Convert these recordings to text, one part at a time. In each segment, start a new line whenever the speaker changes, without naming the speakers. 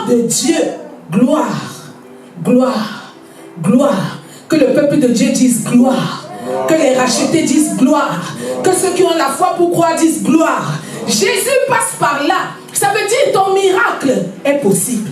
de Dieu, gloire, gloire, gloire. Que le peuple de Dieu dise gloire. Que les rachetés disent gloire. Que ceux qui ont la foi pour croire disent gloire. Jésus passe par là. Ça veut dire ton miracle est possible.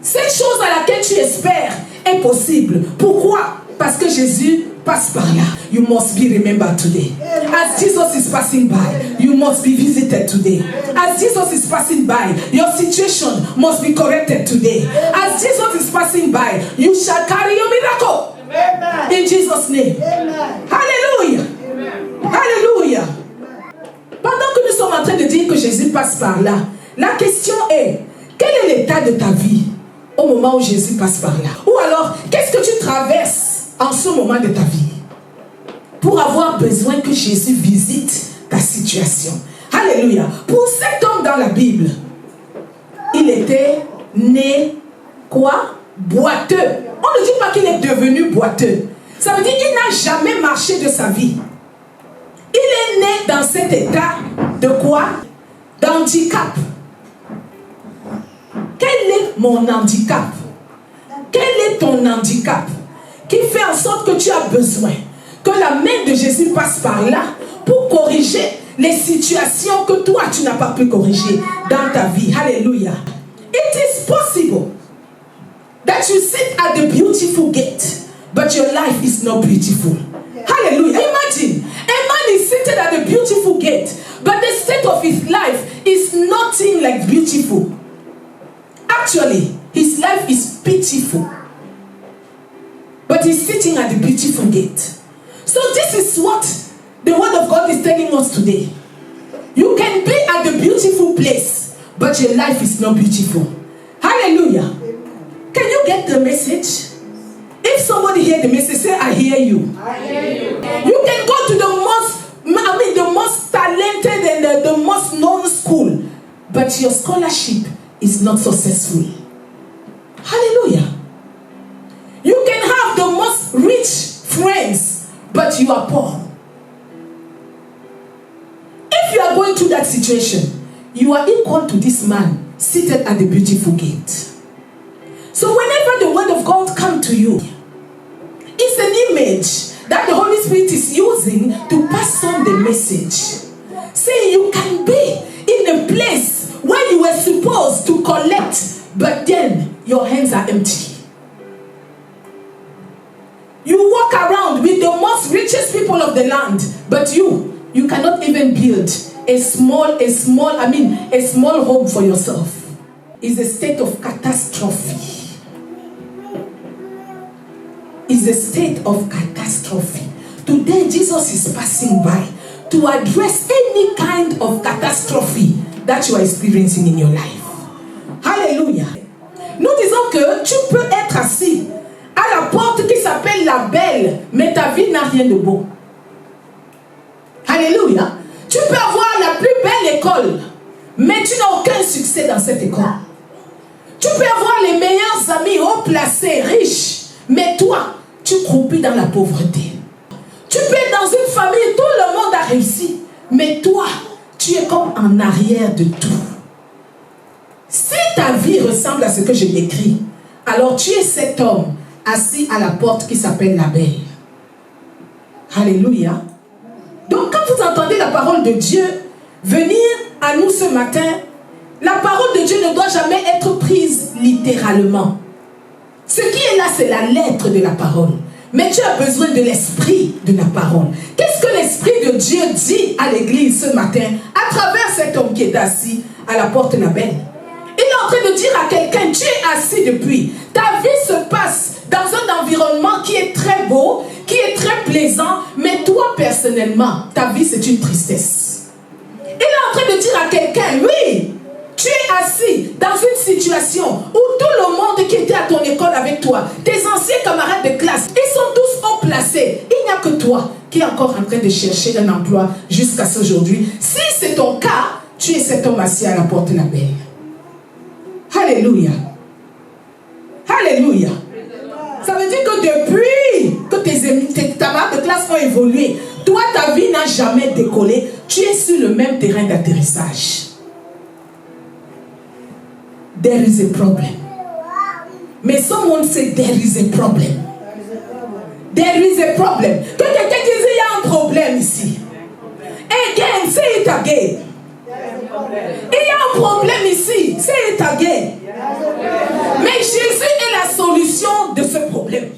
Cette chose à laquelle tu espères est possible. Pourquoi? Parce que Jésus passe par là. You must be remembered today. As Jesus is passing by, you must be visited today. As Jesus is passing by, your situation must be corrected today. As Jesus is passing by, you shall carry your miracle. Amen. In Jesus' name. Amen. Hallelujah. Amen. Hallelujah. Pendant que nous sommes en train de dire que Jésus passe par là, la question est, quel est l'état de ta vie au moment où Jésus passe par là? Ou alors, qu'est-ce que tu traverses en ce moment de ta vie pour avoir besoin que Jésus visite ta situation? Alléluia. Pour cet homme dans la Bible, il était né quoi? Boiteux. On ne dit pas qu'il est devenu boiteux. Ça veut dire qu'il n'a jamais marché de sa vie. Il est né dans cet état de quoi? D'handicap. Quel est mon handicap? Quel est ton handicap qui fait en sorte que tu as besoin que la main de Jésus passe par là pour corriger les situations que toi tu n'as pas pu corriger dans ta vie? Alléluia. It is possible that you sit at the beautiful gate, but your life is not beautiful. Hallelujah. Imagine, a man is seated at the beautiful gate, but the state of his life is nothing like beautiful. Actually, his life is pitiful. But he's sitting at the beautiful gate. So this is what the word of God is telling us today. You can be at the beautiful place, but your life is not beautiful. Hallelujah. Can you get the message? If somebody hear the message, say, I hear you. I hear you. You can go to the most talented and the most known school, but your scholarship is not successful. Hallelujah. You can have the most rich friends, but you are poor. If you are going through that situation, you are equal to this man seated at the beautiful gate. So whenever the word of God comes to you, it's an image that the Holy Spirit is using to pass on the message. Saying you can be in a place where you were supposed to collect, but then your hands are empty. You walk around with the most richest people of the land, but you cannot even build a small home for yourself. It's a state of catastrophe. It's a state of catastrophe. Today, Jesus is passing by to address any kind of catastrophe that you are experiencing in your life. Hallelujah. Nous disons que tu peux être assis à la porte qui s'appelle la belle, mais ta vie n'a rien de beau. Alléluia. Tu peux avoir la plus belle école, mais tu n'as aucun succès dans cette école. Tu peux avoir les meilleurs amis haut placés, riches, mais toi, tu croupis dans la pauvreté. Tu peux être dans une famille, tout le monde a réussi, mais toi, tu es comme en arrière de tout. Si ta vie ressemble à ce que je décris, alors tu es cet homme assis à la porte qui s'appelle la belle. Alléluia. Donc quand vous entendez la parole de Dieu venir à nous ce matin, la parole de Dieu ne doit jamais être prise littéralement. Ce qui est là, c'est la lettre de la parole. Mais tu as besoin de l'esprit de la parole. Qu'est-ce que l'esprit de Dieu dit à l'église ce matin à travers cet homme qui est assis à la porte de la belle? Il est en train de dire à quelqu'un, tu es assis depuis. Ta vie se passe dans un environnement qui est très beau, qui est très plaisant, mais toi personnellement, ta vie c'est une tristesse. Il est en train de dire à quelqu'un, oui, tu es assis dans une situation où tout le monde qui était à ton école avec toi, tes anciens camarades de classe, ils sont tous haut placés. Il n'y a que toi qui es encore en train de chercher un emploi jusqu'à ce jour. Si c'est ton cas, tu es cet homme assis à la porte de la belle. Alléluia. Alléluia. Ça veut dire que depuis que tes camarades de classe ont évolué, toi, ta vie n'a jamais décollé. Tu es sur le même terrain d'atterrissage. there is a problem. Mais someone say there is a problem. There is a problem. Que quelqu'un dise il y a un problème ici. Again, say it again. Il y a un problème ici. Say it again. Mais Jésus est la solution de ce problème.